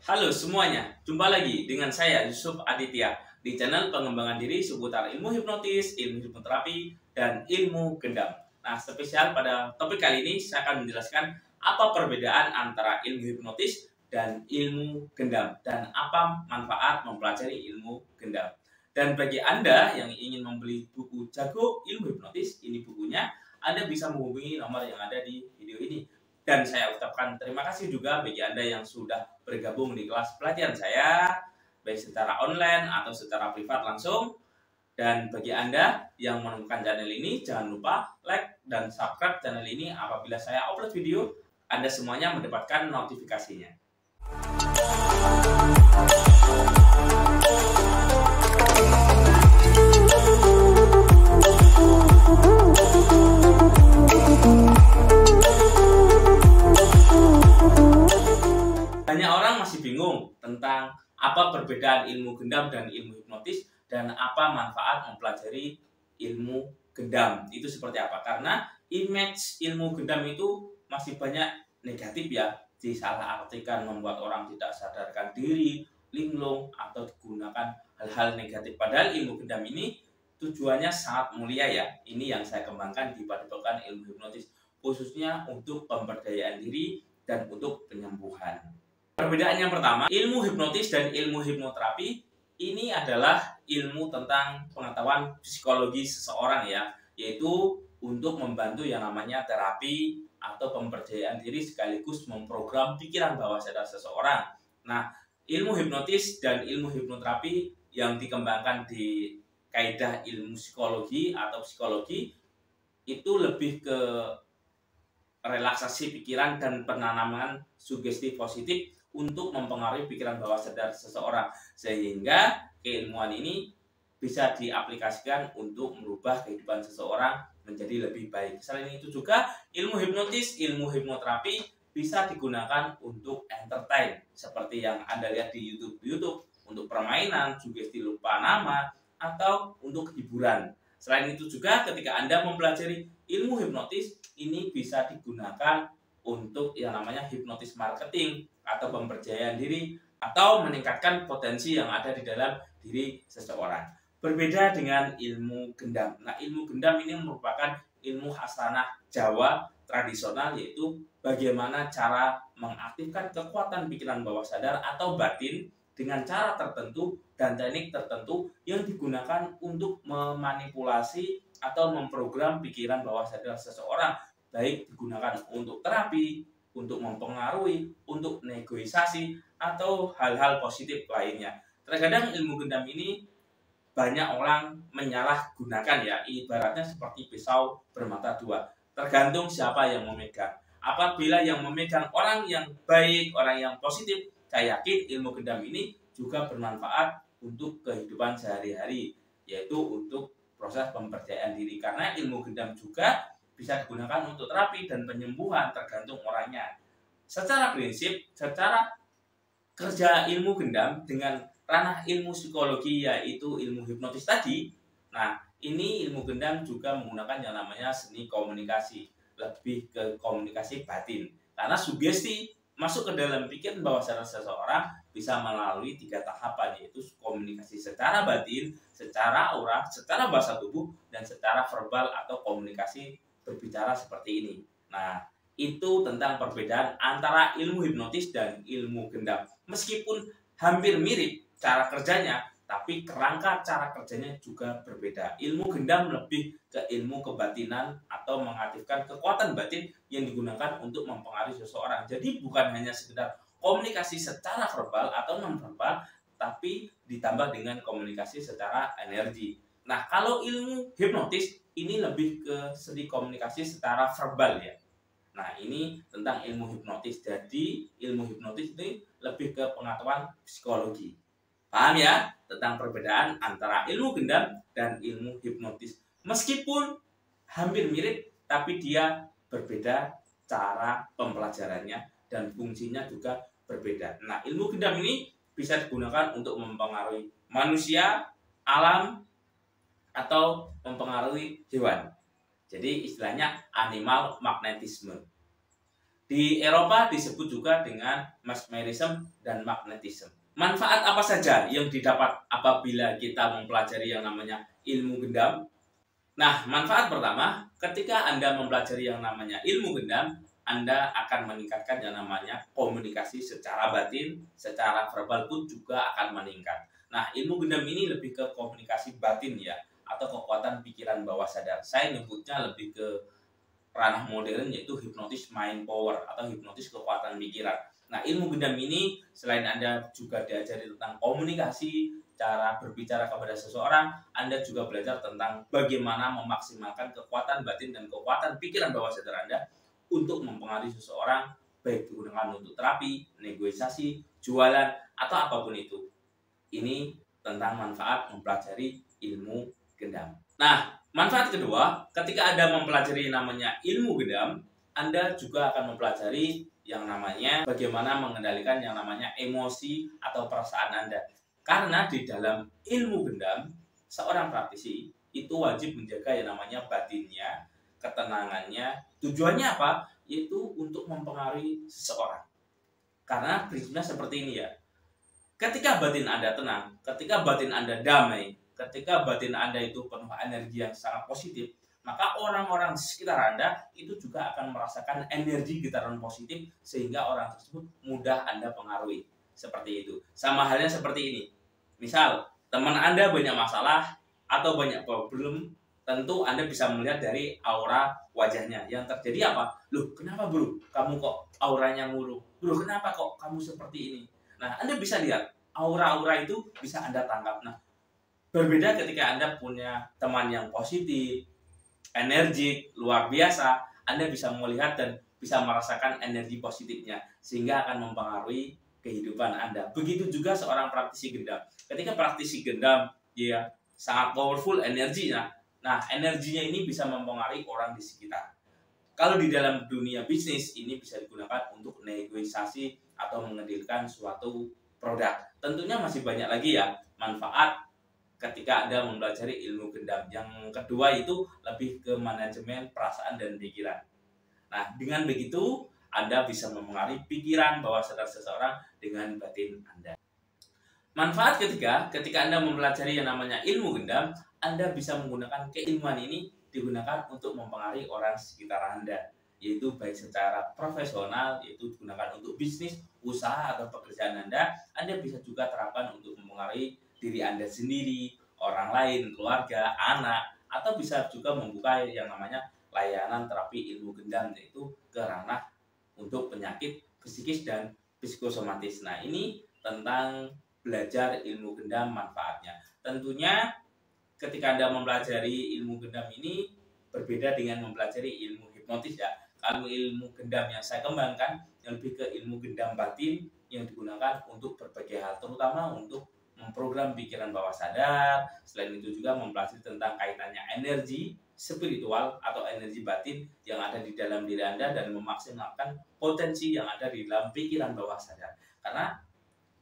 Halo semuanya, jumpa lagi dengan saya Yusuf Aditya di channel pengembangan diri seputar ilmu hipnotis, ilmu hipnoterapi, dan ilmu gendam. Nah, spesial pada topik kali ini saya akan menjelaskan apa perbedaan antara ilmu hipnotis dan ilmu gendam dan apa manfaat mempelajari ilmu gendam. Dan bagi Anda yang ingin membeli buku Jago Ilmu Hipnotis, ini bukunya, Anda bisa menghubungi nomor yang ada di video ini. Dan saya ucapkan terima kasih juga bagi Anda yang sudah bergabung di kelas pelatihan saya, baik secara online atau secara privat langsung. Dan bagi Anda yang menemukan channel ini, jangan lupa like dan subscribe channel ini apabila saya upload video, Anda semuanya mendapatkan notifikasinya. Banyak orang masih bingung tentang apa perbedaan ilmu gendam dan ilmu hipnotis dan apa manfaat mempelajari ilmu gendam. Itu seperti apa? Karena image ilmu gendam itu masih banyak negatif ya, disalahartikan, membuat orang tidak sadarkan diri, linglung, atau digunakan hal-hal negatif. Padahal ilmu gendam ini tujuannya sangat mulia ya. Ini yang saya kembangkan di Padepokan Ilmu Hipnotis, khususnya untuk pemberdayaan diri dan untuk penyembuhan. Perbedaan yang pertama, ilmu hipnotis dan ilmu hipnoterapi ini adalah ilmu tentang pengetahuan psikologi seseorang ya, yaitu untuk membantu yang namanya terapi atau pemberdayaan diri sekaligus memprogram pikiran bawah sadar seseorang. Nah, ilmu hipnotis dan ilmu hipnoterapi yang dikembangkan di kaidah ilmu psikologi atau psikologi itu lebih ke relaksasi pikiran dan penanaman sugesti positif untuk mempengaruhi pikiran bawah sadar seseorang, sehingga keilmuan ini bisa diaplikasikan untuk merubah kehidupan seseorang menjadi lebih baik. Selain itu juga ilmu hipnotis, ilmu hipnoterapi bisa digunakan untuk entertain seperti yang Anda lihat di YouTube untuk permainan, sugesti lupa nama, atau untuk hiburan. Selain itu juga ketika Anda mempelajari ilmu hipnotis, ini bisa digunakan untuk yang namanya hipnotis marketing atau pemberdayaan diri atau meningkatkan potensi yang ada di dalam diri seseorang. Berbeda dengan ilmu gendam. Nah, ilmu gendam ini merupakan ilmu khas tanah Jawa tradisional, yaitu bagaimana cara mengaktifkan kekuatan pikiran bawah sadar atau batin dengan cara tertentu dan teknik tertentu yang digunakan untuk memanipulasi atau memprogram pikiran bawah sadar seseorang, baik digunakan untuk terapi, untuk mempengaruhi, untuk negosiasi, atau hal-hal positif lainnya. Terkadang ilmu gendam ini banyak orang menyalahgunakan ya, ibaratnya seperti pisau bermata dua. Tergantung siapa yang memegang. Apabila yang memegang orang yang baik, orang yang positif, saya yakin ilmu gendam ini juga bermanfaat untuk kehidupan sehari-hari, yaitu untuk proses pemberdayaan diri. Karena ilmu gendam juga bisa digunakan untuk terapi dan penyembuhan tergantung orangnya. Secara prinsip, secara kerja ilmu gendam dengan ranah ilmu psikologi yaitu ilmu hipnotis tadi, nah ini ilmu gendam juga menggunakan yang namanya seni komunikasi, lebih ke komunikasi batin. Karena sugesti masuk ke dalam pikiran bawah sadar seseorang bisa melalui 3 tahapan, yaitu komunikasi secara batin, secara aura, secara bahasa tubuh, dan secara verbal atau komunikasi berbicara seperti ini. Nah, itu tentang perbedaan antara ilmu hipnotis dan ilmu gendam. Meskipun hampir mirip cara kerjanya, tapi kerangka cara kerjanya juga berbeda. Ilmu gendam lebih ke ilmu kebatinan atau mengaktifkan kekuatan batin yang digunakan untuk mempengaruhi seseorang. Jadi bukan hanya sekedar komunikasi secara verbal atau non-verbal, tapi ditambah dengan komunikasi secara energi. Nah, kalau ilmu hipnotis ini lebih ke seni komunikasi secara verbal ya. Nah, ini tentang ilmu hipnotis. Jadi, ilmu hipnotis ini lebih ke pengetahuan psikologi. Paham ya? Tentang perbedaan antara ilmu gendam dan ilmu hipnotis. Meskipun hampir mirip, tapi dia berbeda cara pembelajarannya dan fungsinya juga berbeda. Nah, ilmu gendam ini bisa digunakan untuk mempengaruhi manusia, alam, atau mempengaruhi hewan. Jadi istilahnya animal magnetisme. Di Eropa disebut juga dengan mesmerism dan magnetism. Manfaat apa saja yang didapat apabila kita mempelajari yang namanya ilmu gendam? Nah, manfaat pertama, ketika Anda mempelajari yang namanya ilmu gendam, Anda akan meningkatkan yang namanya komunikasi secara batin, secara verbal pun juga akan meningkat. Nah, ilmu gendam ini lebih ke komunikasi batin ya, atau kekuatan pikiran bawah sadar. Saya nyebutnya lebih ke ranah modern, yaitu hipnotis mind power atau hipnotis kekuatan pikiran. Nah, ilmu gendam ini selain Anda juga diajari tentang komunikasi, cara berbicara kepada seseorang, Anda juga belajar tentang bagaimana memaksimalkan kekuatan batin dan kekuatan pikiran bawah sadar Anda untuk mempengaruhi seseorang, baik digunakan untuk terapi, negosiasi, jualan, atau apapun itu. Ini tentang manfaat mempelajari ilmu gendam. Nah, manfaat kedua, ketika Anda mempelajari namanya ilmu gendam, Anda juga akan mempelajari yang namanya bagaimana mengendalikan yang namanya emosi atau perasaan Anda. Karena di dalam ilmu gendam, seorang praktisi itu wajib menjaga yang namanya batinnya, ketenangannya. Tujuannya apa? Yaitu untuk mempengaruhi seseorang. Karena prinsipnya seperti ini ya. Ketika batin Anda tenang, ketika batin Anda damai, ketika batin Anda itu penuh energi yang sangat positif, maka orang-orang di sekitar Anda itu juga akan merasakan energi getaran positif sehingga orang tersebut mudah Anda pengaruhi. Seperti itu. Sama halnya seperti ini. Misal, teman Anda banyak masalah atau banyak problem, tentu Anda bisa melihat dari aura wajahnya. Yang terjadi apa? Loh, kenapa bro? Kamu kok auranya murung? Bro, kenapa kok kamu seperti ini? Nah, Anda bisa lihat, aura-aura itu bisa Anda tangkap. Nah, berbeda ketika Anda punya teman yang positif, energik, luar biasa, Anda bisa melihat dan bisa merasakan energi positifnya, sehingga akan mempengaruhi kehidupan Anda. Begitu juga seorang praktisi gendam. Ketika praktisi gendam, dia sangat powerful energinya. Nah, energinya ini bisa mempengaruhi orang di sekitar. Kalau di dalam dunia bisnis, ini bisa digunakan untuk negosiasi atau mengendalikan suatu produk. Tentunya masih banyak lagi ya manfaat ketika Anda mempelajari ilmu gendam. Yang kedua itu lebih ke manajemen perasaan dan pikiran. Nah, dengan begitu Anda bisa mempengaruhi pikiran bawah sadar seseorang dengan batin Anda. Manfaat ketiga, ketika Anda mempelajari yang namanya ilmu gendam, Anda bisa menggunakan keilmuan ini digunakan untuk mempengaruhi orang sekitar Anda, yaitu baik secara profesional, yaitu digunakan untuk bisnis, usaha, atau pekerjaan Anda bisa juga terapkan untuk mempengaruhi diri Anda sendiri, orang lain, keluarga, anak, atau bisa juga membuka yang namanya layanan terapi ilmu gendam, yaitu ke ranah untuk penyakit psikis dan psikosomatis. Nah, ini tentang belajar ilmu gendam manfaatnya. Tentunya ketika Anda mempelajari ilmu gendam ini berbeda dengan mempelajari ilmu hipnotis ya. Kalau ilmu gendam yang saya kembangkan yang lebih ke ilmu gendam batin yang digunakan untuk berbagai hal, terutama untuk memprogram pikiran bawah sadar. Selain itu juga mempelajari tentang kaitannya energi spiritual atau energi batin yang ada di dalam diri Anda dan memaksimalkan potensi yang ada di dalam pikiran bawah sadar. Karena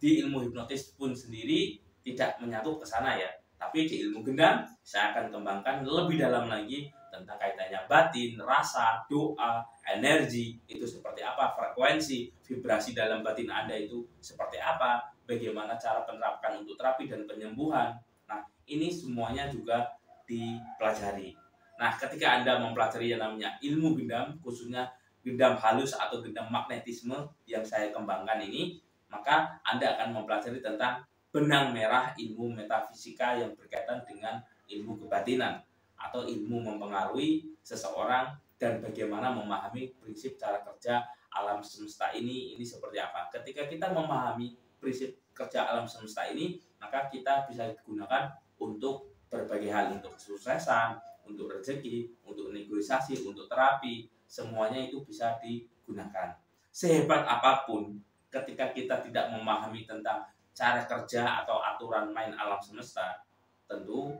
di ilmu hipnotis pun sendiri tidak menyatu ke sana ya. Tapi di ilmu gendam saya akan kembangkan lebih dalam lagi tentang kaitannya batin, rasa, doa, energi itu seperti apa, frekuensi, vibrasi dalam batin Anda itu seperti apa, bagaimana cara penerapan untuk terapi dan penyembuhan. Nah, ini semuanya juga dipelajari. Nah, ketika Anda mempelajari yang namanya ilmu gendam, khususnya gendam halus atau gendam magnetisme yang saya kembangkan ini, maka Anda akan mempelajari tentang benang merah ilmu metafisika yang berkaitan dengan ilmu kebatinan atau ilmu mempengaruhi seseorang dan bagaimana memahami prinsip cara kerja alam semesta ini seperti apa. Ketika kita memahami prinsip kerja alam semesta ini, maka kita bisa digunakan untuk berbagai hal, untuk kesuksesan, untuk rezeki, untuk negosiasi, untuk terapi, semuanya itu bisa digunakan. Sehebat apapun ketika kita tidak memahami tentang cara kerja atau aturan main alam semesta, tentu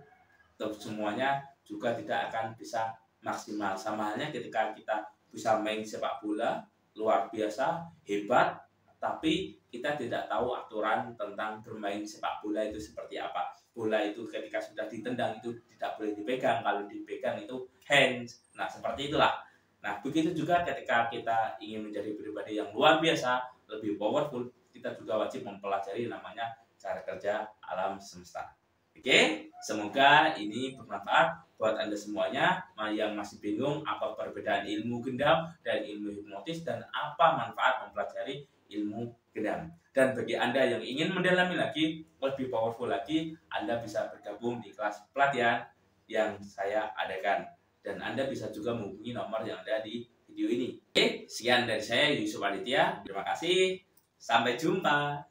semuanya juga tidak akan bisa maksimal. Sama halnya ketika kita bisa main sepak bola, luar biasa, hebat, tapi kita tidak tahu aturan tentang bermain sepak bola itu seperti apa. Bola itu ketika sudah ditendang itu tidak boleh dipegang, kalau dipegang itu hands. Nah, seperti itulah. Nah, begitu juga ketika kita ingin menjadi pribadi yang luar biasa, lebih powerful, kita juga wajib mempelajari namanya cara kerja alam semesta. Oke, semoga ini bermanfaat buat Anda semuanya yang masih bingung apa perbedaan ilmu gendam dan ilmu hipnotis dan apa manfaat mempelajari ilmu gendam. Dan bagi Anda yang ingin mendalami lagi, lebih powerful lagi, Anda bisa bergabung di kelas pelatihan yang saya adakan. Dan Anda bisa juga menghubungi nomor yang ada di video ini. Oke, sekian dari saya Yusuf Aditya. Terima kasih. Sampai jumpa.